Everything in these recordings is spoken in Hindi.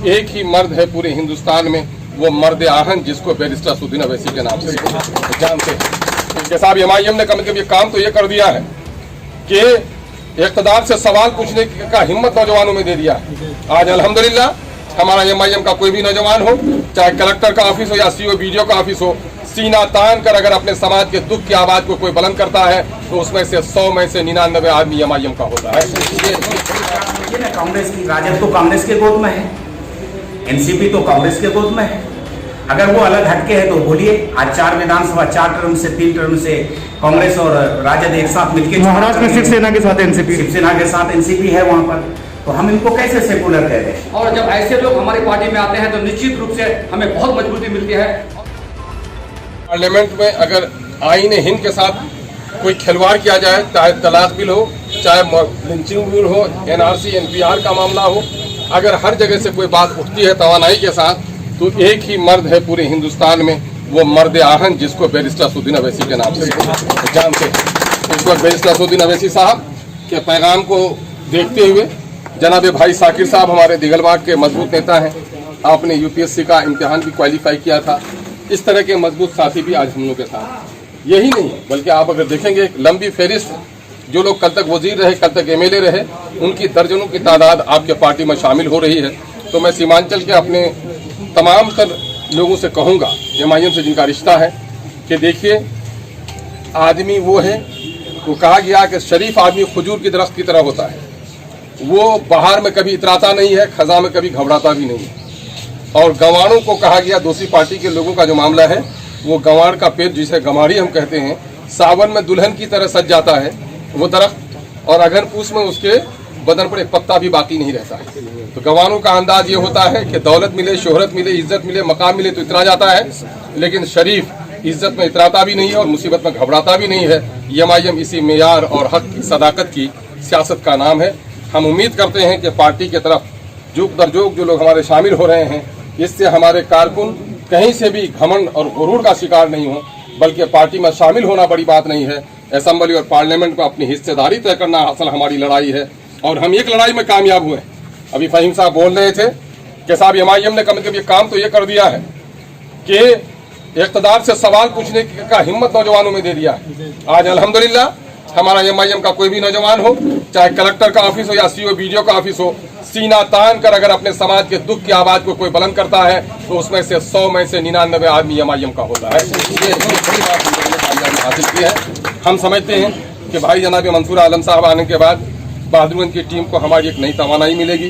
एक ही मर्द है पूरे हिंदुस्तान में, वो मर्द आहन जिसको बैरिस्टर असदुद्दीन अवैसी के नाम से जानते हैं। इनके साहब एमआईएम ने कम से कम ये काम तो ये कर दिया है कि इक़्तिदार से सवाल पूछने का हिम्मत नौजवानों में दे दिया है। आज अल्हम्दुलिल्लाह हमारा एमआईएम का कोई भी नौजवान हो, चाहे कलेक्टर का ऑफिस हो या सीओ बीडीओ का ऑफिस हो, सीना तान कर अगर अपने समाज के दुख की आवाज को कोई बुलंद करता है तो उसमें से 100 में से 99 आदमी एमआईएम का होता है। कांग्रेस की राजद तो कांग्रेस के गोद में है, एनसीपी तो कांग्रेस के गोद में है। अगर वो अलग हटके है तो बोलिए। आज 4 विधानसभा 4 टर्म से 3 टर्म से कांग्रेस और राजद एक साथ मिलकर महाराष्ट्र में शिवसेना के साथ एनसीपी है वहाँ पर, तो हम इनको कैसे सेकुलर कहते हैं? और जब ऐसे लोग हमारी पार्टी में आते हैं तो निश्चित रूप से हमें बहुत मजबूती मिलती है। पार्लियामेंट में अगर आईन हिंद के साथ कोई खिलवाड़ किया जाए, चाहे तलाक बिल हो, चाहे लिंचिंग बिल हो, एनआरसी एनपीआर का मामला हो, अगर हर जगह से कोई बात उठती है तवानाई के साथ, तो एक ही मर्द है पूरे हिंदुस्तान में, वो मर्द आहन जिसको बैरिस्टर असदुद्दीन अवैसी के नाम से जानते हैं। इस वक्त बैरिस्टर असदुद्दीन अवैसी साहब के पैगाम को देखते हुए जनाब भाई साकिर साहब हमारे दिगलबाग के मजबूत नेता हैं, आपने यूपीएससी का इम्तिहान भी क्वालिफाई किया था। इस तरह के मजबूत साथी भी आज हम लोग के साथ। यही नहीं बल्कि आप अगर देखेंगे एक लंबी फहरिस्त, जो लोग कल तक वजीर रहे, कल तक एमएलए रहे, उनकी दर्जनों की तादाद आपके पार्टी में शामिल हो रही है। तो मैं सीमांचल के अपने तमाम तर लोगों से कहूँगा, एमआईएम से जिनका रिश्ता है, कि देखिए आदमी वो है, वो कहा गया कि शरीफ आदमी खजूर की दरख्त की तरह होता है, वो बाहर में कभी इतराता नहीं है, खजा में कभी घबराता भी नहीं है। और गंवारों को कहा गया, दूसरी पार्टी के लोगों का जो मामला है, वो गंवार का पेड़ जिसे गंवारी हम कहते हैं, सावन में दुल्हन की तरह सज जाता है वो दरख्त, और अगर पूस में उसके बदन पर एक पत्ता भी बाकी नहीं रहता है। तो गंवारों का अंदाज ये होता है कि दौलत मिले, शोहरत मिले, इज्जत मिले, मकाम मिले तो इतरा जाता है, लेकिन शरीफ इज्जत में इतराता भी नहीं है और मुसीबत में घबराता भी नहीं है। एमआईएम इसी मेयार और हक की सदाकत की सियासत का नाम है। हम उम्मीद करते हैं कि पार्टी की तरफ जुग दर जुग जो लोग हमारे शामिल हो रहे हैं, इससे हमारे कारकुन कहीं से भी घमंड और गुरूर का शिकार नहीं हो, बल्कि पार्टी में शामिल होना बड़ी बात नहीं है। असेंबली और पार्लियामेंट में अपनी हिस्सेदारी तय करना असल हमारी लड़ाई है, और हम एक लड़ाई में कामयाब हुए। अभी फहीम साहब बोल रहे थे कि साहब एमआईएम ने कम से कम ये काम तो ये कर दिया है कि इक़्तिदार से सवाल पूछने का हिम्मत नौजवानों में दे दिया है। आज अल्हम्दुलिल्लाह हमारा एमआईएम का कोई भी नौजवान हो, चाहे कलेक्टर का ऑफिस हो या सीओ बीडीओ का ऑफिस हो, सीना तान कर अगर अपने समाज के दुख की आवाज को कोई बुलंद करता है तो उसमें से 100 में से 99 आदमी एमआईएम का होता है। ये बड़ी बात कामयाबी हासिल की है। हम समझते हैं कि भाई जनाब मंसूर आलम साहब आने के बाद बहादुरगंज की टीम को हमारी एक नई तवानाई मिलेगी,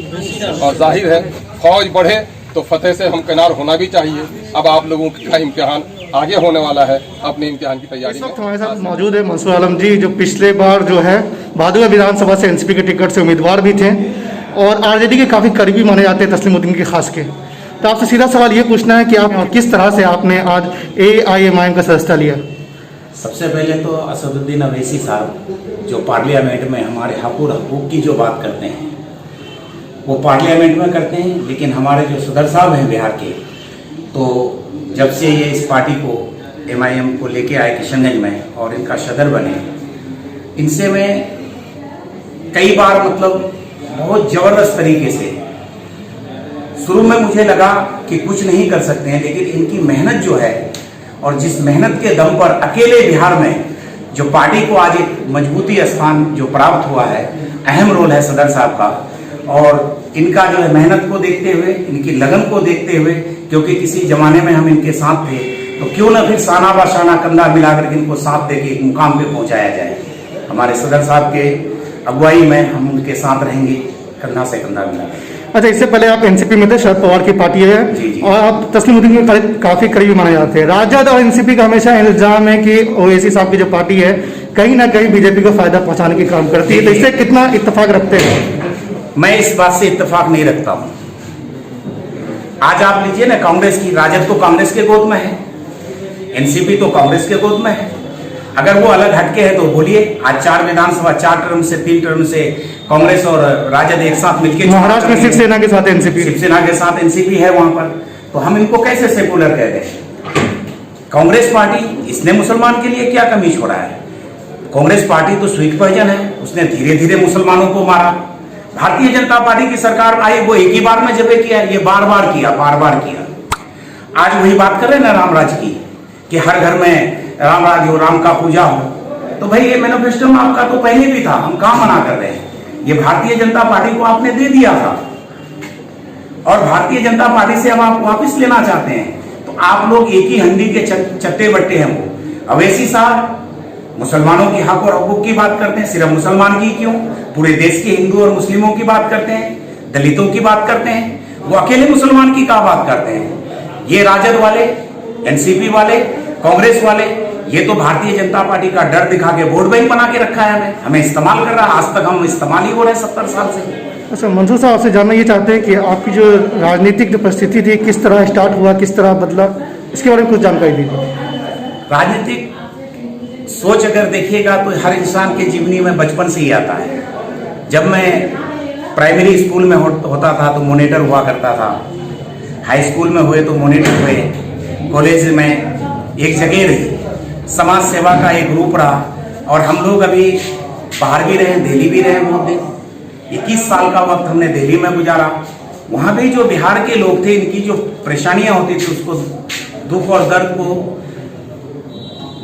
और जाहिर है फौज बढ़े तो फतेह से हम किनार होना भी चाहिए। अब आप लोगों का इम्तिहान आगे होने वाला है, अपने इम्तिहान की तैयारी में। हमारे साथ मौजूद है मंसूर आलम जी, जो पिछले बार जो है बहादुरगंज विधानसभा से एनसीपी के टिकट से उम्मीदवार भी थे और आरजेडी के काफ़ी करीबी माने जाते हैं तस्लीमुद्दीन के खास के। तो आपसे सीधा सवाल ये पूछना है कि आप किस तरह से आपने आज एआईएमआईएम का सदस्यता लिया? सबसे पहले तो असदुद्दीन अवैसी साहब जो पार्लियामेंट में हमारे हकूक की जो बात करते हैं वो पार्लियामेंट में करते हैं, लेकिन हमारे जो सदर साहब हैं बिहार के, तो जब से ये इस पार्टी को एमआईएम को लेके आए किशनगंज में और इनका सदर बने, इनसे मैं कई बार मतलब बहुत ज़बरदस्त तरीके से, शुरू में मुझे लगा कि कुछ नहीं कर सकते हैं, लेकिन इनकी मेहनत जो है और जिस मेहनत के दम पर अकेले बिहार में जो पार्टी को आज एक मजबूती स्थान जो प्राप्त हुआ है, अहम रोल है सदर साहब का, और इनका जो है मेहनत को देखते हुए, इनकी लगन को देखते हुए, क्योंकि किसी जमाने में हम इनके साथ थे, तो क्यों ना फिर साना बाशाना कंधा मिलाकर इनको साथ देके एक मुकाम पे पहुंचाया जाए। हमारे सदर साहब के अगुवाई में हम उनके साथ रहेंगे, कंधा से कंधा मिलाकर। अच्छा, इससे पहले आप एनसीपी में थे, शरद पवार की पार्टी है, जी। और आप तस्लीमुद्दीन में काफी करीबी माने जाते हैं। राजद और एनसीपी का हमेशा इल्जाम है कि ओवैसी साहब की जो पार्टी है कहीं ना कहीं बीजेपी को फायदा पहुंचाने की काम करती है, तो इससे कितना इत्तेफाक रखते हैं? मैं इस बात से इत्तेफाक नहीं रखता हूं। आज आप लीजिए ना, कांग्रेस की राजद तो कांग्रेस के गोद में है, एनसीपी तो कांग्रेस के गोद में है। अगर वो अलग हटके है तो बोलिए। आज 4 विधानसभा 4 टर्म से 3 टर्म से कांग्रेस और राजद एक साथ मिलकर महाराष्ट्र में शिवसेना के साथ एनसीपी है वहां पर, तो हम इनको कैसे सेकुलर कह दें? कांग्रेस पार्टी इसने मुसलमान के लिए क्या कमी छोड़ा है? कांग्रेस पार्टी तो स्वीट पॉइजन है, उसने धीरे धीरे मुसलमानों को मारा, भारतीय जनता पार्टी की सरकार आई, वो एक ही बार में जबे किया, ये बार बार किया। आज वही बात कर रहे हैं ना राम राज की, कि हर घर में राम राज हो, राम का पूजा हो। तो भाई ये मैनिफेस्टो में आपका तो पहले भी था, हम कहां मना कर रहे हैं। ये भारतीय जनता पार्टी को आपने दे दिया था और भारतीय जनता पार्टी से अब आप वापस लेना चाहते हैं। तो आप लोग एक ही हंडी के चट्टे बट्टे हैं। वो अवैसी साहब मुसलमानों की हक और हकूक की बात करते हैं, सिर्फ मुसलमान की क्यों, पूरे देश के हिंदू और मुस्लिमों की बात करते हैं, दलितों की बात करते हैं। वो अकेले मुसलमान की क्या बात करते हैं। ये राजद वाले, एनसीपी वाले, कांग्रेस वाले, ये तो भारतीय जनता पार्टी का डर दिखा के वोट बैंक बना के रखा है, हमें इस्तेमाल कर रहा है। आज तक हम इस्तेमाल ही हो रहे हैं 70 साल से। अच्छा, मंसूर साहब आपसे जानना ये चाहते हैं कि आपकी जो राजनीतिक जो परिस्थिति थी, किस तरह स्टार्ट हुआ, किस तरह बदला, इसके बारे में कुछ जानकारी दीजिए। राजनीतिक सोच अगर देखिएगा तो हर इंसान के जीवनी में बचपन से ही आता है। जब मैं प्राइमरी स्कूल में होता था तो मॉनिटर हुआ करता था, हाई स्कूल में हुए तो मॉनिटर हुए, कॉलेज में एक जगह रही, समाज सेवा का एक ग्रुप रहा। और हम लोग अभी बाहर भी रहे, दिल्ली भी रहे बहुत दिन, 21 साल का वक्त हमने दिल्ली में गुजारा। वहाँ भी जो बिहार के लोग थे, इनकी जो परेशानियां होती थी, उसको दुख और दर्द को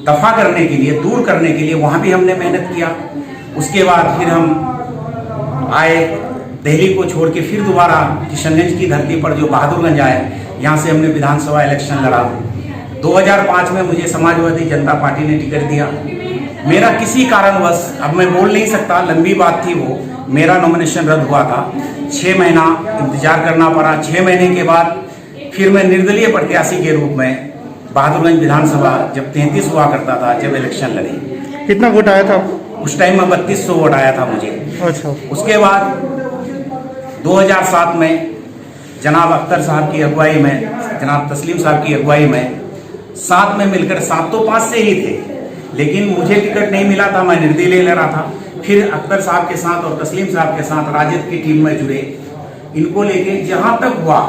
दफा करने के लिए, दूर करने के लिए वहाँ भी हमने मेहनत किया। उसके बाद फिर हम आए दिल्ली को छोड़ के, फिर दोबारा किशनगंज की धरती पर जो बहादुरगंज आए, यहाँ से हमने विधानसभा इलेक्शन लड़ा। 2005 में मुझे समाजवादी जनता पार्टी ने टिकट दिया। मेरा किसी कारणवश, अब मैं बोल नहीं सकता, लंबी बात थी वो, मेरा नॉमिनेशन रद्द हुआ था। 6 महीना इंतजार करना पड़ा। 6 महीने के बाद फिर मैं निर्दलीय प्रत्याशी के रूप में बहादुरगंज विधानसभा, जब 33 हुआ करता था, जब इलेक्शन लड़ी। कितना वोट आया था? उस टाइम में 3200 वोट आया था मुझे। अच्छा। उसके बाद 2007 में जनाब अख्तर साहब की अगुवाई में, जनाब तस्लीम साहब की अगुवाई में, साथ में मिलकर, 7 तो 5 से ही थे, लेकिन मुझे टिकट नहीं मिला था, मैं निर्दलीय ले रहा था। फिर अख्तर साहब के साथ और तस्लीम साहब के साथ राजद की टीम में जुड़े। इनको लेके जहां तक हुआ,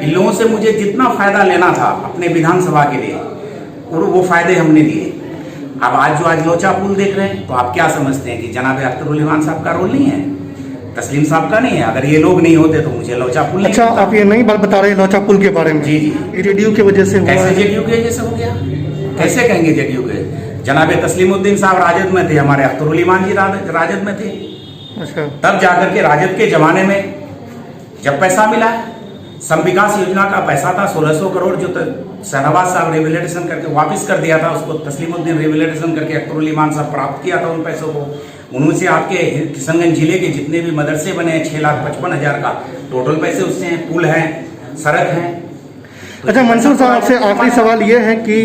इन लोगों से मुझे जितना फायदा लेना था अपने विधानसभा के लिए, और वो फायदे हमने दिए। अब आज लोचा पुल देख रहे हैं, तो आप क्या समझते हैं कि जनाब अख्तरुल साहब का रोल नहीं है, तस्लीम साहब का नहीं है? अगर ये लोग नहीं होते तो मुझे लोचा पुल। अच्छा, आप ये नई बात बता रहे हैं लोचा पुल के बारे में? जी। जेडीयू की वजह से हुआ? कैसे जेडीयू की वजह से हो गया? कैसे कहेंगे जेडीयू के? जनाब तस्लीमुद्दीन साहब राजद में थे, हमारे अख्तरुल जी राजद में थे। अच्छा। तब जाकर के राजद के जमाने में जब पैसा मिला, सम विकास योजना का पैसा था 1600 करोड़, जो शहनवाज साहब रिवेलिडेशन करके वापस कर दिया था, उसको तस्लीमुद्दीन रिवेलिडेशन करके अख्तरुल साहब प्राप्त किया था उन पैसों को। उनसे आपके किशनगंज जिले के जितने भी मदरसे बने हैं, 6,55,000 का टोटल पैसे उससे हैं, पुल हैं, सड़क हैं। अच्छा मंसूर साहब, आपसे आखिरी सवाल ये है कि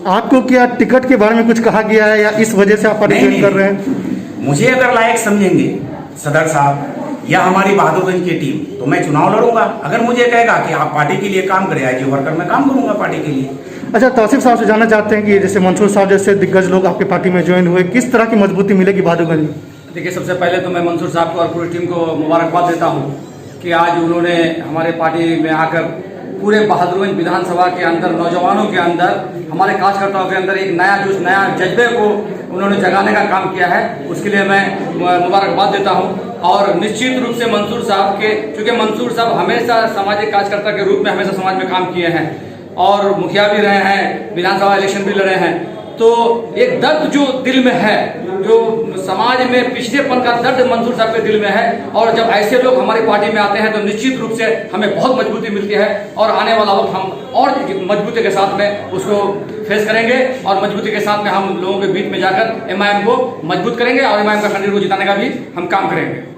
आपको क्या टिकट के बारे में कुछ कहा गया है, या इस वजह से आप पार्टिसिपेट कर रहे हैं? मुझे अगर लायक समझेंगे सदर साहब या हमारी बहादुरगंज की टीम, तो मैं चुनाव लड़ूंगा। अगर मुझे कहेगा कि आप पार्टी के लिए काम करें, एज ए वर्कर मैं काम करूंगा पार्टी के लिए। अच्छा, तौसीफ साहब से जानना चाहते हैं कि जैसे मंसूर साहब जैसे दिग्गज लोग आपकी पार्टी में ज्वाइन हुए, किस तरह की मजबूती मिलेगी बहादुरगंज में? देखिए, सबसे पहले तो मैं मंसूर साहब को और पूरी टीम को मुबारकबाद देता हूं कि आज उन्होंने हमारे पार्टी में आकर पूरे बहादुरगंज विधानसभा के अंदर, नौजवानों के अंदर, हमारे कार्यकर्ताओं के अंदर एक नया जोश, नया जज्बे को उन्होंने जगाने का काम किया है। उसके लिए मैं मुबारकबाद देता हूं। और निश्चित रूप से मंसूर साहब के, क्योंकि मंसूर साहब हमेशा सामाजिक कार्यकर्ता के रूप में हमेशा समाज में काम किए हैं और मुखिया भी रहे हैं, विधानसभा इलेक्शन भी लड़े हैं, तो एक दर्द जो दिल में है, जो समाज में पिछड़ेपन का दर्द मंसूर साहब के दिल में है। और जब ऐसे लोग हमारी पार्टी में आते हैं तो निश्चित रूप से हमें बहुत मजबूती मिलती है, और आने वाला वक्त हम और मजबूती के साथ में उसको फेस करेंगे, और मजबूती के साथ में हम लोगों के बीच में जाकर एमआईएम को मजबूत करेंगे और एमआईएम का कैंडिडेट को जिताने का भी हम काम करेंगे।